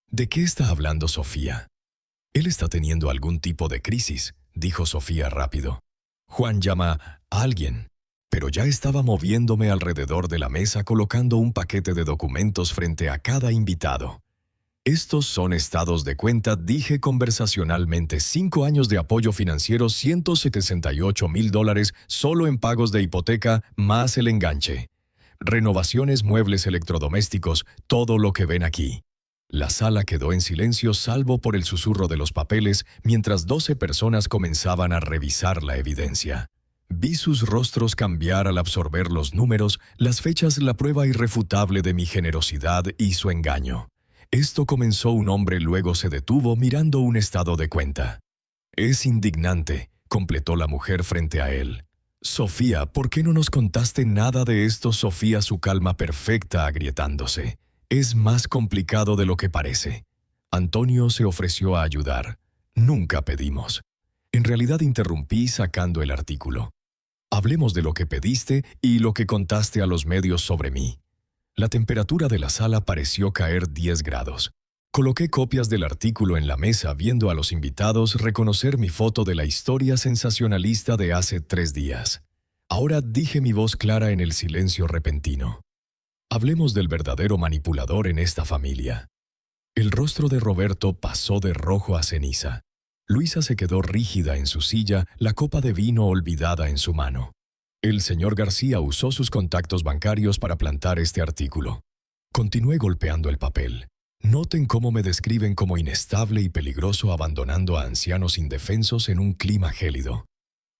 «¿De qué está hablando Sofía?» «Él está teniendo algún tipo de crisis», dijo Sofía rápido. «Juan llama a alguien». Pero ya estaba moviéndome alrededor de la mesa, colocando un paquete de documentos frente a cada invitado. «Estos son estados de cuenta», dije conversacionalmente. 5 años de apoyo financiero, $168,000 solo en pagos de hipoteca, más el enganche. Renovaciones, muebles, electrodomésticos, todo lo que ven aquí. La sala quedó en silencio, salvo por el susurro de los papeles, mientras 12 personas comenzaban a revisar la evidencia. Vi sus rostros cambiar al absorber los números, las fechas, la prueba irrefutable de mi generosidad y su engaño. «Esto comenzó un hombre, luego se detuvo mirando un estado de cuenta». «Es indignante», completó la mujer frente a él. «Sofía, ¿por qué no nos contaste nada de esto?» Sofía, su calma perfecta agrietándose. «Es más complicado de lo que parece». Antonio se ofreció a ayudar. «Nunca pedimos». En realidad, interrumpí sacando el artículo. «Hablemos de lo que pediste y lo que contaste a los medios sobre mí». La temperatura de la sala pareció caer 10 grados. Coloqué copias del artículo en la mesa, viendo a los invitados reconocer mi foto de la historia sensacionalista de hace 3 días. «Ahora», dije, mi voz clara en el silencio repentino, «hablemos del verdadero manipulador en esta familia». El rostro de Roberto pasó de rojo a ceniza. Luisa se quedó rígida en su silla, la copa de vino olvidada en su mano. El señor García usó sus contactos bancarios para plantar este artículo. Continué golpeando el papel. «Noten cómo me describen como inestable y peligroso, abandonando a ancianos indefensos en un clima gélido».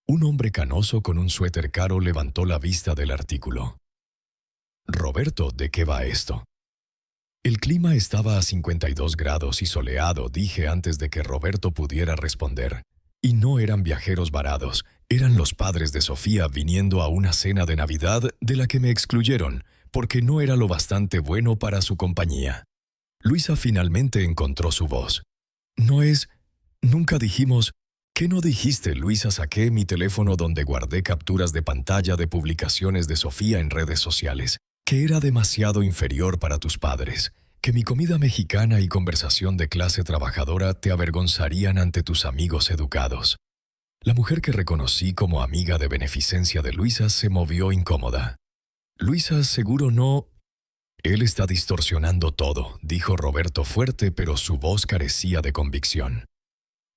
Un hombre canoso con un suéter caro levantó la vista del artículo. «Roberto, ¿de qué va esto?» El clima estaba a 52 grados y soleado, dije antes de que Roberto pudiera responder. Y no eran viajeros varados, eran los padres de Sofía viniendo a una cena de Navidad de la que me excluyeron, porque no era lo bastante bueno para su compañía. Luisa finalmente encontró su voz. «No es... Nunca dijimos...» «¿Qué no dijiste?» Luisa, saqué mi teléfono donde guardé capturas de pantalla de publicaciones de Sofía en redes sociales. «Que era demasiado inferior para tus padres, que mi comida mexicana y conversación de clase trabajadora te avergonzarían ante tus amigos educados». La mujer que reconocí como amiga de beneficencia de Luisa se movió incómoda. «Luisa, seguro no...» «Él está distorsionando todo», dijo Roberto fuerte, pero su voz carecía de convicción.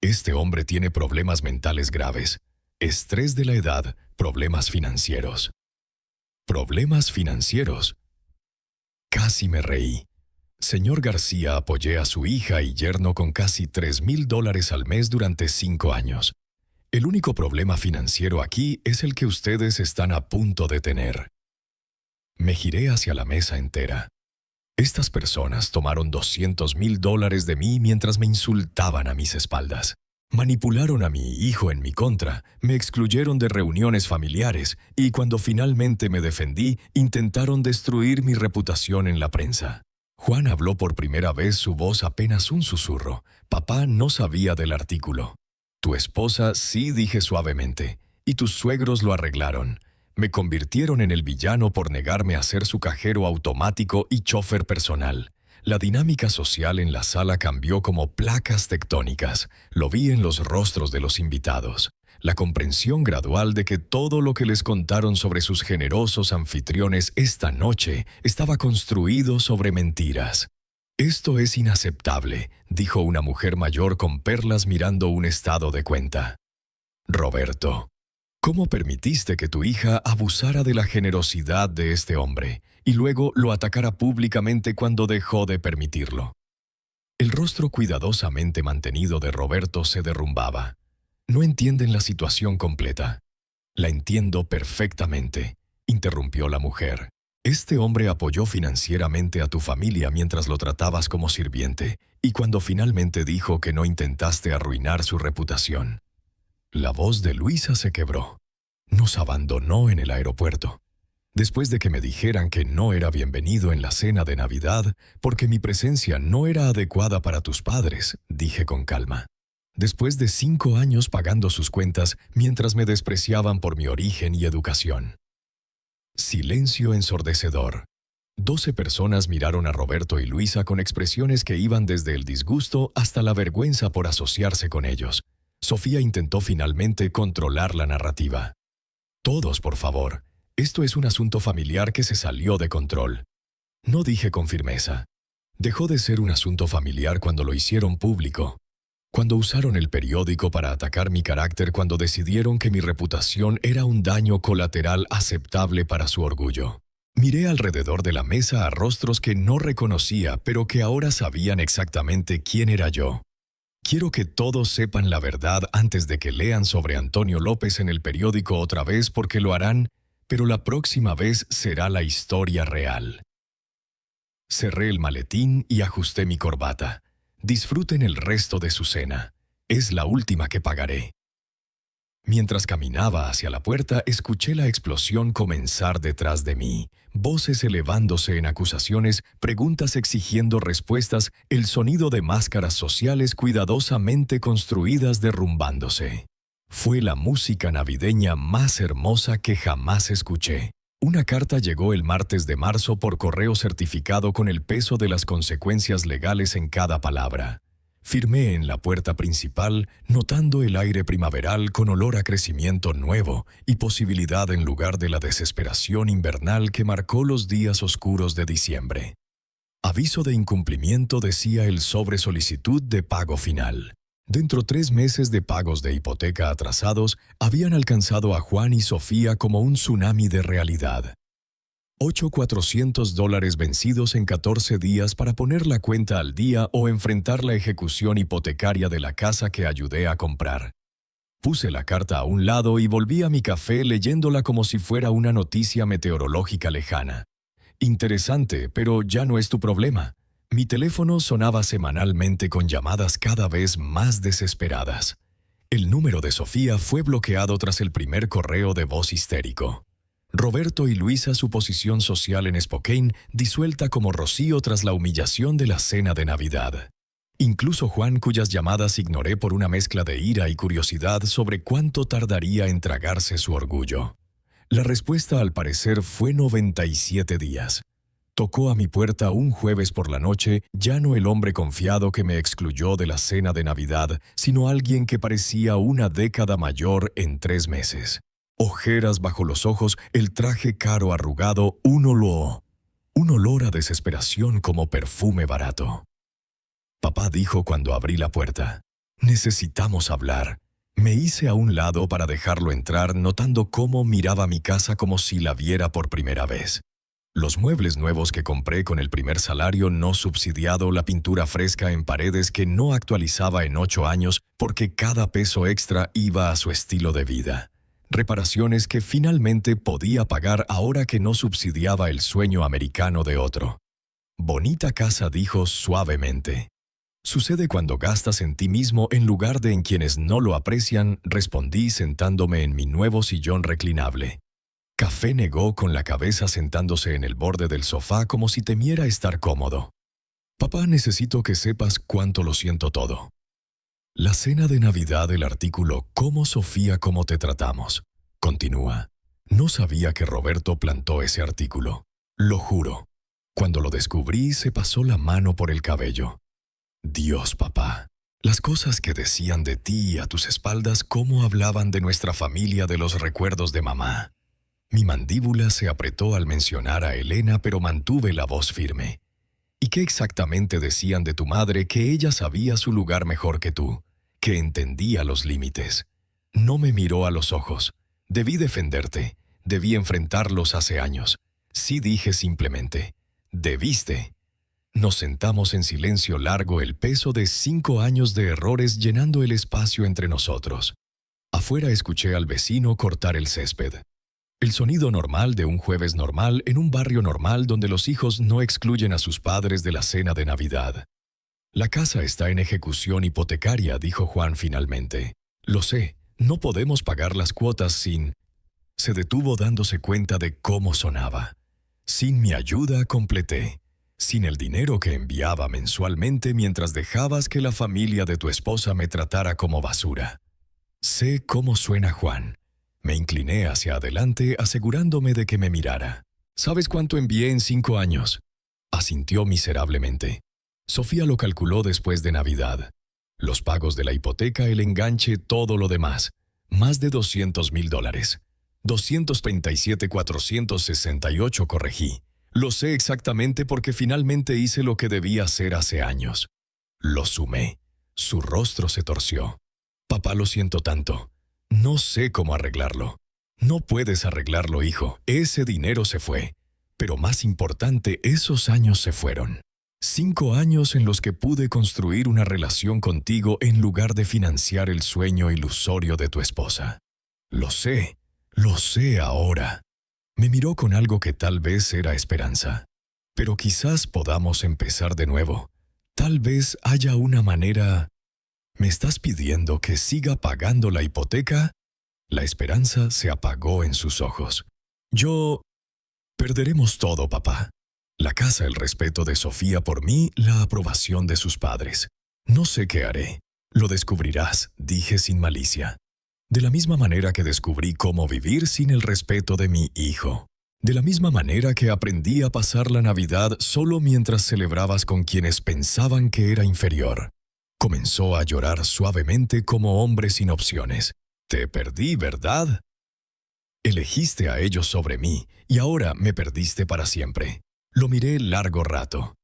«Este hombre tiene problemas mentales graves, estrés de la edad, problemas financieros». «¿Problemas financieros?» Casi me reí. «Señor García, apoyé a su hija y yerno con casi $3,000 al mes durante 5 años. El único problema financiero aquí es el que ustedes están a punto de tener». Me giré hacia la mesa entera. Estas personas tomaron $200,000 de mí mientras me insultaban a mis espaldas. Manipularon a mi hijo en mi contra, me excluyeron de reuniones familiares y cuando finalmente me defendí, intentaron destruir mi reputación en la prensa. Juan habló por primera vez, su voz apenas un susurro. Papá no sabía del artículo. «Tu esposa sí», dije suavemente, «y tus suegros lo arreglaron. Me convirtieron en el villano por negarme a ser su cajero automático y chofer personal. La dinámica social en la sala cambió como placas tectónicas. Lo vi en los rostros de los invitados. La comprensión gradual de que todo lo que les contaron sobre sus generosos anfitriones esta noche estaba construido sobre mentiras. «Esto es inaceptable», dijo una mujer mayor con perlas mirando un estado de cuenta. «Roberto, ¿cómo permitiste que tu hija abusara de la generosidad de este hombre y luego lo atacara públicamente cuando dejó de permitirlo?» El rostro cuidadosamente mantenido de Roberto se derrumbaba. «No entienden la situación completa». «La entiendo perfectamente», interrumpió la mujer. «Este hombre apoyó financieramente a tu familia mientras lo tratabas como sirviente, y cuando finalmente dijo que no intentaste arruinar su reputación». La voz de Luisa se quebró. «Nos abandonó en el aeropuerto. Después de que me dijeran que no era bienvenido en la cena de Navidad porque mi presencia no era adecuada para tus padres», dije con calma. «Después de 5 años pagando sus cuentas mientras me despreciaban por mi origen y educación». Silencio ensordecedor. 12 personas miraron a Roberto y Luisa con expresiones que iban desde el disgusto hasta la vergüenza por asociarse con ellos. Sofía intentó finalmente controlar la narrativa. «Todos, por favor. Esto es un asunto familiar que se salió de control». No dije con firmeza. Dejó de ser un asunto familiar cuando lo hicieron público. Cuando usaron el periódico para atacar mi carácter, cuando decidieron que mi reputación era un daño colateral aceptable para su orgullo. Miré alrededor de la mesa a rostros que no reconocía, pero que ahora sabían exactamente quién era yo. Quiero que todos sepan la verdad antes de que lean sobre Antonio López en el periódico otra vez, porque lo harán, pero la próxima vez será la historia real. Cerré el maletín y ajusté mi corbata. Disfruten el resto de su cena. Es la última que pagaré. Mientras caminaba hacia la puerta, escuché la explosión comenzar detrás de mí. Voces elevándose en acusaciones, preguntas exigiendo respuestas, el sonido de máscaras sociales cuidadosamente construidas derrumbándose. Fue la música navideña más hermosa que jamás escuché. Una carta llegó el martes de marzo por correo certificado con el peso de las consecuencias legales en cada palabra. Firmé en la puerta principal, notando el aire primaveral con olor a crecimiento nuevo y posibilidad en lugar de la desesperación invernal que marcó los días oscuros de diciembre. Aviso de incumplimiento, decía el sobre solicitud de pago final. Dentro 3 meses de pagos de hipoteca atrasados habían alcanzado a Juan y Sofía como un tsunami de realidad. $8,400 vencidos en 14 días para poner la cuenta al día o enfrentar la ejecución hipotecaria de la casa que ayudé a comprar. Puse la carta a un lado y volví a mi café leyéndola como si fuera una noticia meteorológica lejana. Interesante, pero ya no es tu problema. Mi teléfono sonaba semanalmente con llamadas cada vez más desesperadas. El número de Sofía fue bloqueado tras el primer correo de voz histérico. Roberto y Luisa, su posición social en Spokane, disuelta como rocío tras la humillación de la cena de Navidad. Incluso Juan, cuyas llamadas ignoré por una mezcla de ira y curiosidad sobre cuánto tardaría en tragarse su orgullo. La respuesta, al parecer, fue 97 días. Tocó a mi puerta un jueves por la noche, ya no el hombre confiado que me excluyó de la cena de Navidad, sino alguien que parecía una década mayor en 3 meses. Ojeras bajo los ojos, el traje caro arrugado, un olor a desesperación como perfume barato. Papá dijo cuando abrí la puerta: «Necesitamos hablar». Me hice a un lado para dejarlo entrar, notando cómo miraba mi casa como si la viera por primera vez. Los muebles nuevos que compré con el primer salario no subsidiado, la pintura fresca en paredes que no actualizaba en 8 años porque cada peso extra iba a su estilo de vida. Reparaciones que finalmente podía pagar ahora que no subsidiaba el sueño americano de otro. «Bonita casa», dijo suavemente. «Sucede cuando gastas en ti mismo en lugar de en quienes no lo aprecian», respondí sentándome en mi nuevo sillón reclinable. Café negó con la cabeza sentándose en el borde del sofá como si temiera estar cómodo. «Papá, necesito que sepas cuánto lo siento todo». La cena de Navidad, del artículo «¿Cómo, Sofía, cómo te tratamos?», continúa. No sabía que Roberto plantó ese artículo. Lo juro. Cuando lo descubrí, se pasó la mano por el cabello. Dios, papá, las cosas que decían de ti a tus espaldas, cómo hablaban de nuestra familia, de los recuerdos de mamá. Mi mandíbula se apretó al mencionar a Elena, pero mantuve la voz firme. ¿Y qué exactamente decían de tu madre? Que ella sabía su lugar mejor que tú, que entendía los límites. No me miró a los ojos. Debí defenderte, debí enfrentarlos hace años. Sí, dije simplemente, debiste. Nos sentamos en silencio largo, el peso de 5 años de errores llenando el espacio entre nosotros. Afuera escuché al vecino cortar el césped. El sonido normal de un jueves normal en un barrio normal donde los hijos no excluyen a sus padres de la cena de Navidad. La casa está en ejecución hipotecaria, dijo Juan finalmente. Lo sé, no podemos pagar las cuotas sin... Se detuvo dándose cuenta de cómo sonaba. Sin mi ayuda, completé. Sin el dinero que enviaba mensualmente mientras dejabas que la familia de tu esposa me tratara como basura. Sé cómo suena Juan. Me incliné hacia adelante asegurándome de que me mirara. ¿Sabes cuánto envié en 5 años? Asintió miserablemente. Sofía lo calculó después de Navidad. Los pagos de la hipoteca, el enganche, todo lo demás. Más de $200,000. 237,468 corregí. Lo sé exactamente porque finalmente hice lo que debía hacer hace años. Lo sumé. Su rostro se torció. Papá, lo siento tanto. No sé cómo arreglarlo. No puedes arreglarlo, hijo. Ese dinero se fue. Pero más importante, esos años se fueron. 5 años en los que pude construir una relación contigo en lugar de financiar el sueño ilusorio de tu esposa. Lo sé ahora. Me miró con algo que tal vez era esperanza. Pero quizás podamos empezar de nuevo. Tal vez haya una manera... ¿Me estás pidiendo que siga pagando la hipoteca? La esperanza se apagó en sus ojos. Perderemos todo, papá. La casa, el respeto de Sofía por mí, la aprobación de sus padres. No sé qué haré. Lo descubrirás, dije sin malicia. De la misma manera que descubrí cómo vivir sin el respeto de mi hijo. De la misma manera que aprendí a pasar la Navidad solo mientras celebrabas con quienes pensaban que era inferior. Comenzó a llorar suavemente como hombre sin opciones. Te perdí, ¿verdad? Elegiste a ellos sobre mí y ahora me perdiste para siempre. Lo miré largo rato.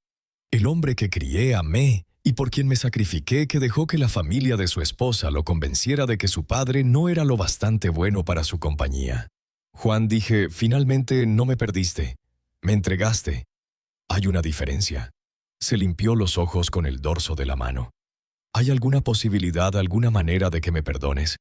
El hombre que crié, amé y por quien me sacrifiqué, que dejó que la familia de su esposa lo convenciera de que su padre no era lo bastante bueno para su compañía. Juan, dije, finalmente no me perdiste. Me entregaste. Hay una diferencia. Se limpió los ojos con el dorso de la mano. ¿Hay alguna posibilidad, alguna manera de que me perdones?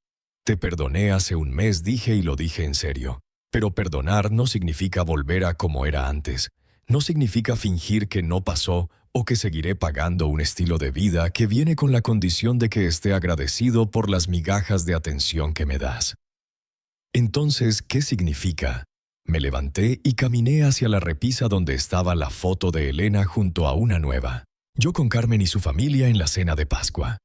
Te perdoné hace un mes, dije, y lo dije en serio. Pero perdonar no significa volver a como era antes. No significa fingir que no pasó o que seguiré pagando un estilo de vida que viene con la condición de que esté agradecido por las migajas de atención que me das. Entonces, ¿qué significa? Me levanté y caminé hacia la repisa donde estaba la foto de Elena junto a una nueva. Yo con Carmen y su familia en la cena de Pascua.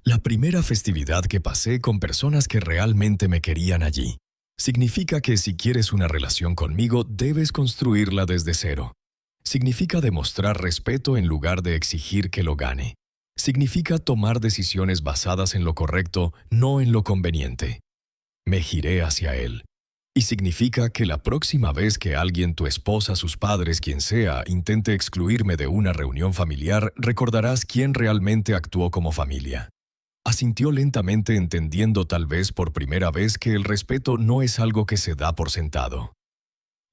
La primera festividad que pasé con personas que realmente me querían allí. Significa que si quieres una relación conmigo, debes construirla desde cero. Significa demostrar respeto en lugar de exigir que lo gane. Significa tomar decisiones basadas en lo correcto, no en lo conveniente. Me giré hacia él. Y significa que la próxima vez que alguien, tu esposa, sus padres, quien sea, intente excluirme de una reunión familiar, recordarás quién realmente actuó como familia. Asintió lentamente, entendiendo tal vez por primera vez que el respeto no es algo que se da por sentado.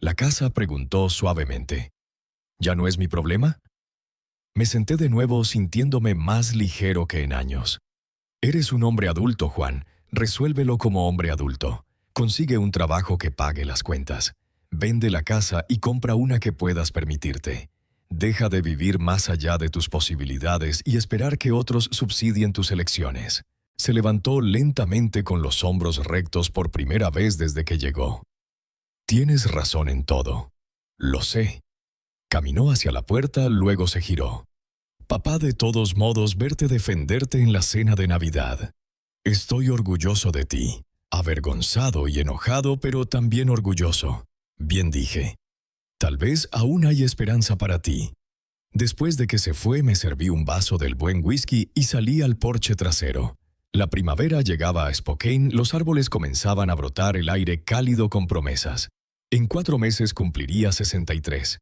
La casa preguntó suavemente. ¿Ya no es mi problema? Me senté de nuevo sintiéndome más ligero que en años. Eres un hombre adulto, Juan. Resuélvelo como hombre adulto. Consigue un trabajo que pague las cuentas. Vende la casa y compra una que puedas permitirte. Deja de vivir más allá de tus posibilidades y esperar que otros subsidien tus elecciones. Se levantó lentamente con los hombros rectos por primera vez desde que llegó. Tienes razón en todo. Lo sé. Caminó hacia la puerta, luego se giró. Papá, de todos modos, verte defenderte en la cena de Navidad. Estoy orgulloso de ti. Avergonzado y enojado, pero también orgulloso. Bien dije. Tal vez aún hay esperanza para ti. Después de que se fue, me serví un vaso del buen whisky y salí al porche trasero. La primavera llegaba a Spokane, los árboles comenzaban a brotar, el aire cálido con promesas. En 4 meses cumpliría 63.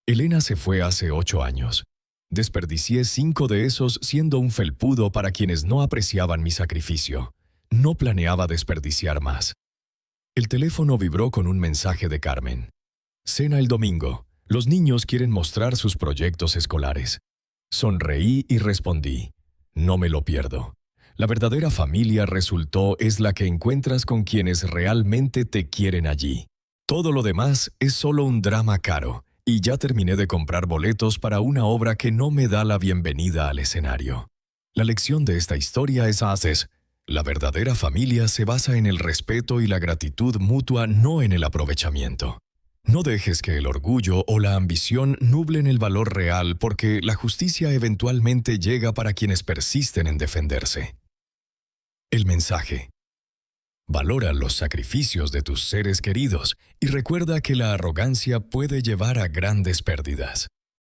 Elena se fue hace 8 años. Desperdicié 5 de esos siendo un felpudo para quienes no apreciaban mi sacrificio. No planeaba desperdiciar más. El teléfono vibró con un mensaje de Carmen. Cena el domingo. Los niños quieren mostrar sus proyectos escolares. Sonreí y respondí. No me lo pierdo. La verdadera familia resultó es la que encuentras con quienes realmente te quieren allí. Todo lo demás es solo un drama caro, y ya terminé de comprar boletos para una obra que no me da la bienvenida al escenario. La lección de esta historia es la verdadera familia se basa en el respeto y la gratitud mutua, no en el aprovechamiento. No dejes que el orgullo o la ambición nublen el valor real, porque la justicia eventualmente llega para quienes persisten en defenderse. El mensaje. Valora los sacrificios de tus seres queridos y recuerda que la arrogancia puede llevar a grandes pérdidas.